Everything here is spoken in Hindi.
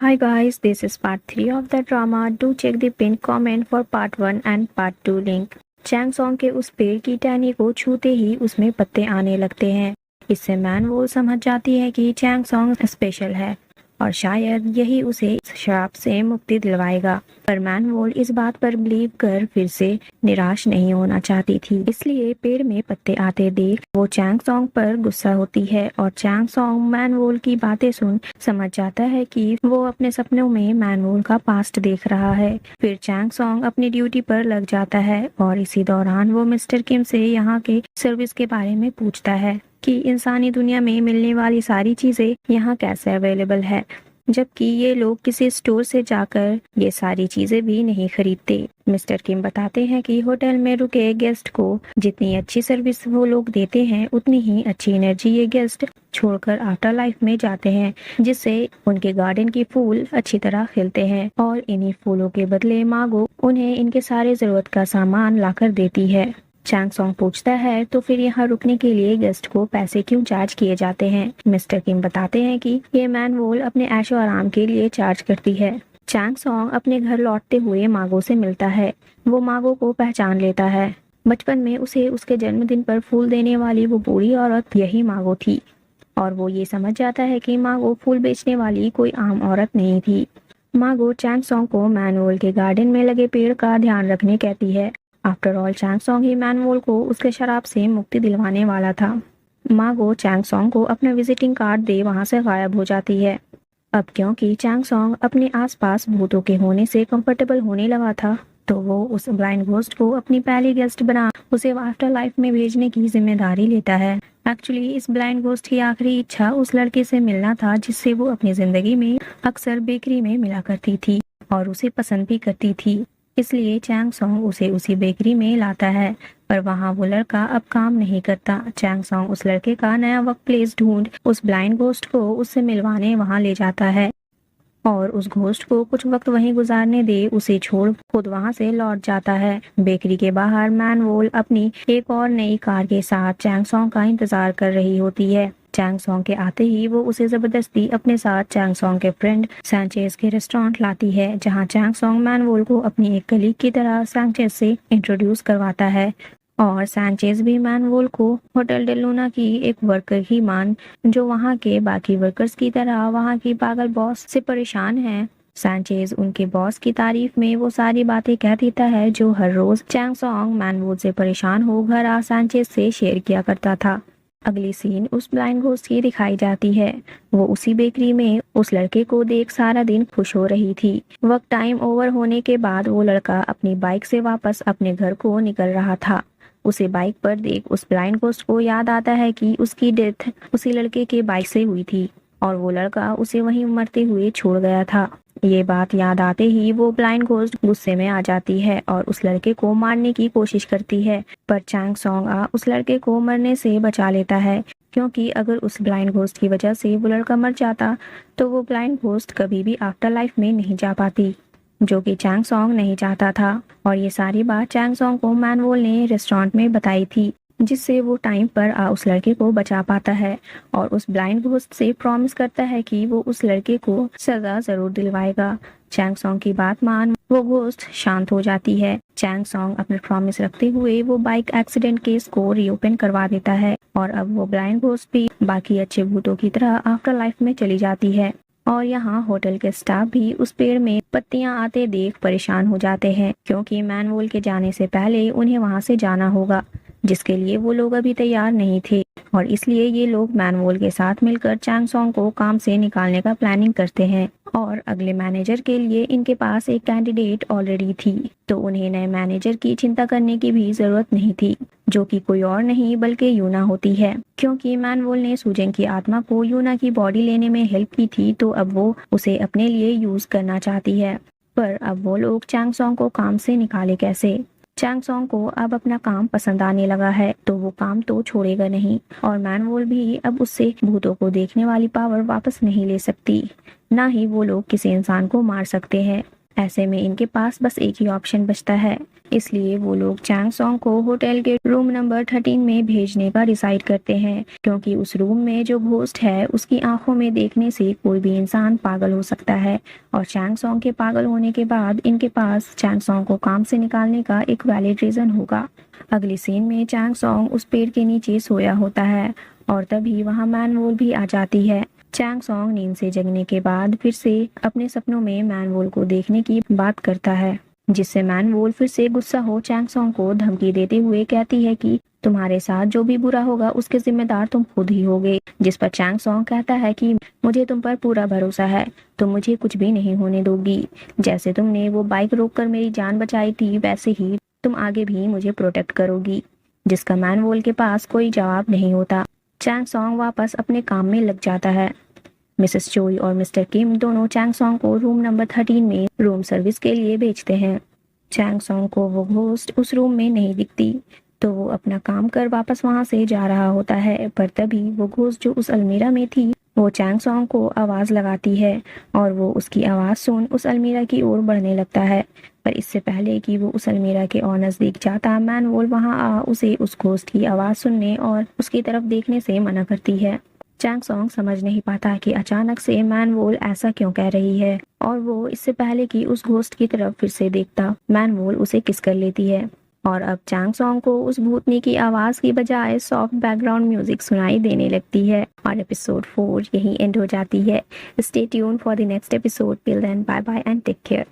Hi guys, this is part 3 of the drama. Do check the pinned comment for part 1 and part 2 link. Chang Song के उस पेड़ की टहनी को छूते ही उसमें पत्ते आने लगते हैं। इससे मैन वोल समझ जाती है कि चैंग सॉन्ग स्पेशल है और शायद यही उसे इस श्राप से मुक्ति दिलवाएगा। पर मैन वोल इस बात पर बिलीव कर फिर से निराश नहीं होना चाहती थी, इसलिए पेड़ में पत्ते आते देख वो चैंग सॉन्ग पर गुस्सा होती है और चैंग सॉन्ग मैन वोल की बातें सुन समझ जाता है कि वो अपने सपनों में मैन वोल का पास्ट देख रहा है। फिर चैंग सॉन्ग अपनी ड्यूटी पर लग जाता है और इसी दौरान वो मिस्टर किम से यहाँ के सर्विस के बारे में पूछता है कि इंसानी दुनिया में मिलने वाली सारी चीजें यहाँ कैसे अवेलेबल है, जबकि ये लोग किसी स्टोर से जाकर ये सारी चीजें भी नहीं खरीदते। मिस्टर किम बताते हैं कि होटल में रुके गेस्ट को जितनी अच्छी सर्विस वो लोग देते हैं उतनी ही अच्छी एनर्जी ये गेस्ट छोड़कर आफ्टर लाइफ में जाते हैं, जिससे उनके गार्डन के फूल अच्छी तरह खिलते हैं और इन्हीं फूलों के बदले मागो उन्हें इनके सारे जरूरत का सामान लाकर देती है। चैंग सॉन्ग पूछता है तो फिर यहाँ रुकने के लिए गेस्ट को पैसे क्यों चार्ज किए जाते हैं। मिस्टर किम बताते हैं कि ये मैन वोल अपने ऐशो आराम के लिए चार्ज करती है। चैंग सॉन्ग अपने घर लौटते हुए मागो से मिलता है। वो मागो को पहचान लेता है। बचपन में उसे उसके जन्मदिन पर फूल देने वाली वो बूढ़ी औरत यही मागो थी और वो ये समझ जाता है कि मागो फूल बेचने वाली कोई आम औरत नहीं थी। मागो चैंग सॉन्ग को मैन वोल के गार्डन में लगे पेड़ का ध्यान रखने कहती है। आफ्टर ऑल चैंग सॉन्ग ही मैन वोल को उसके शराब से मुक्ति दिलवाने वाला था। मागो चैंग सॉन्ग को अपना विजिटिंग कार्ड दे वहां से गायब हो जाती है। अब क्योंकि चैंग सॉन्ग अपने आसपास भूतों के होने से कंफर्टेबल होने लगा था, तो वो उस ब्लाइंड घोस्ट को अपनी पहली गेस्ट बना उसे आफ्टर लाइफ में भेजने की जिम्मेदारी लेता है। एक्चुअली इस ब्लाइंड घोस्ट की आखिरी इच्छा उस लड़के से मिलना था जिससे वो अपनी जिंदगी में अक्सर बेकरी में मिला करती थी और उसे पसंद भी करती थी। इसलिए चैंग सॉन्ग उसे उसी बेकरी में लाता है, पर वहाँ वो लड़का अब काम नहीं करता। चैंग सॉन्ग उस लड़के का नया वर्क प्लेस ढूंढ उस ब्लाइंड घोस्ट को उससे मिलवाने वहाँ ले जाता है और उस घोस्ट को कुछ वक्त वहीं गुजारने दे उसे छोड़ खुद वहाँ से लौट जाता है। बेकरी के बाहर मैन वोल अपनी एक और नई कार के साथ चैंग सॉन्ग का इंतजार कर रही होती है। चैंग सॉन्ग के आते ही वो उसे जबरदस्ती अपने साथ चैंग सॉन्ग के फ्रेंड सैंचेज के रेस्टोरेंट लाती है, जहां चैंग सॉन्ग मैन वोल को अपनी एक कलीग की तरह सैंचेज से इंट्रोड्यूस करवाता है और सैंचेज भी मैन वोल को होटल डेलूना की एक वर्कर ही मान जो वहां के बाकी वर्कर्स की तरह वहां की पागल बॉस से परेशान है। सैंचेज उनके बॉस की तारीफ में वो सारी बातें कह देता है जो हर रोज चैंग सॉन्ग मैन वोल से परेशान हो घर आ सैंचेज से शेयर किया करता था। अगली सीन उस ब्लाइंड घोस्ट की दिखाई जाती है। वो उसी बेकरी में उस लड़के को देख सारा दिन खुश हो रही थी। वक्त टाइम ओवर होने के बाद वो लड़का अपनी बाइक से वापस अपने घर को निकल रहा था। उसे बाइक पर देख उस ब्लाइंड घोस्ट को याद आता है कि उसकी डेथ उसी लड़के के बाइक से हुई थी और वो लड़का उसे वहीं मरते हुए छोड़ गया था। ये बात याद आते ही वो ब्लाइंड घोस्ट गुस्से में आ जाती है और उस लड़के को मारने की कोशिश करती है, पर चैंग सॉन्ग उस लड़के को मरने से बचा लेता है, क्योंकि अगर उस ब्लाइंड घोस्ट की वजह से वो लड़का मर जाता तो वो ब्लाइंड घोस्ट कभी भी आफ्टर लाइफ में नहीं जा पाती, जो कि चैंग सॉन्ग नहीं चाहता था। और ये सारी बात चैंग सॉन्ग को मैन वोल ने रेस्टोरेंट में बताई थी, जिससे वो टाइम पर उस लड़के को बचा पाता है और उस ब्लाइंड घोस्ट से प्रॉमिस करता है कि वो उस लड़के को सजा जरूर दिलवाएगा। चैंग सॉन्ग की बात मान वो घोस्ट शांत हो जाती है। चैंग सॉन्ग अपने प्रॉमिस रखते हुए वो बाइक एक्सीडेंट केस को रीओपन करवा देता है और अब वो ब्लाइंड घोस्ट भी बाकी अच्छे भूतों की तरह आफ्टर लाइफ में चली जाती है। और यहाँ होटल के स्टाफ भी उस पेड़ में पत्तियां आते देख परेशान हो जाते हैं, क्योंकि मैन वोल के जाने से पहले उन्हें वहां से जाना होगा, जिसके लिए वो लोग अभी तैयार नहीं थे और इसलिए ये लोग मैन वोल के साथ मिलकर चैंग सॉन्ग को काम से निकालने का प्लानिंग करते हैं। और अगले मैनेजर के लिए इनके पास एक कैंडिडेट ऑलरेडी थी, तो उन्हें नए मैनेजर की चिंता करने की भी जरूरत नहीं थी, जो कि कोई और नहीं बल्कि यूना होती है, क्योंकि मैन वोल ने सुजन की आत्मा को यूना की बॉडी लेने में हेल्प की थी, तो अब वो उसे अपने लिए यूज करना चाहती है। पर अब वो लोग चैंग सॉन्ग को काम से निकाले कैसे। चैंग सॉन्ग को अब अपना काम पसंद आने लगा है, तो वो काम तो छोड़ेगा नहीं और मैन वोल भी अब उससे भूतों को देखने वाली पावर वापस नहीं ले सकती, ना ही वो लोग किसी इंसान को मार सकते हैं। ऐसे में इनके पास बस एक ही ऑप्शन बचता है, इसलिए वो लोग चैंग सॉन्ग को होटल के रूम नंबर 13 में भेजने का डिसाइड करते हैं, क्योंकि उस रूम में जो घोस्ट है उसकी आंखों में देखने से कोई भी इंसान पागल हो सकता है, और चैंग सॉन्ग के पागल होने के बाद इनके पास चैंग सॉन्ग को काम से निकालने का एक वैलिड रीजन होगा। अगली सीन में चैंग सॉन्ग उस पेड़ के नीचे सोया होता है और तभी वहाँ मैनवोल भी आ जाती है। चैंग सॉन्ग नींद से जगने के बाद फिर से अपने सपनों में मैनवोल को देखने की बात करता है, जिससे मैनवोल फिर से गुस्सा हो चैंग सॉन्ग को धमकी देते हुए कहती है कि तुम्हारे साथ जो भी बुरा होगा उसके जिम्मेदार तुम खुद ही होगे। जिस पर चैंग सॉन्ग कहता है कि मुझे तुम पर पूरा भरोसा है, तुम मुझे कुछ भी नहीं होने दोगी। जैसे तुमने वो बाइक रोककर मेरी जान बचाई थी वैसे ही तुम आगे भी मुझे प्रोटेक्ट करोगी। जिसका मैनवोल के पास कोई जवाब नहीं होता। चैंग सॉन्ग वापस अपने काम में लग जाता है। मिसेस चोई और मिस्टर किम दोनों चैंग सॉन्ग को रूम नंबर 13 में रूम सर्विस के लिए भेजते हैं। चैंग सॉन्ग को वो घोस्ट उस रूम में नहीं दिखती, तो वो अपना काम कर वापस वहां से जा रहा होता है, पर तभी वो घोस्ट जो उस अलमीरा में थी वो चैंग सॉन्ग को आवाज लगाती है और वो उसकी आवाज सुन उस अलमीरा की ओर बढ़ने लगता है। पर इससे पहले कि वो उस अलमीरा के और नजदीक जाता, मैनवोल वहां आ उसे उस घोस्ट की आवाज सुनने और उसकी तरफ देखने से मना करती है। चैंग सॉन्ग समझ नहीं पाता कि अचानक से मैनवोल ऐसा क्यों कह रही है, और वो इससे पहले कि उस घोस्ट की तरफ फिर से देखता, मैनवोल उसे किस कर लेती है। और अब चैंग सॉन्ग को उस भूतनी की आवाज की बजाय सॉफ्ट बैकग्राउंड म्यूजिक सुनाई देने लगती है और एपिसोड 4 यहीं एंड हो जाती है। Stay tune for the next episode. Till then bye bye and take care.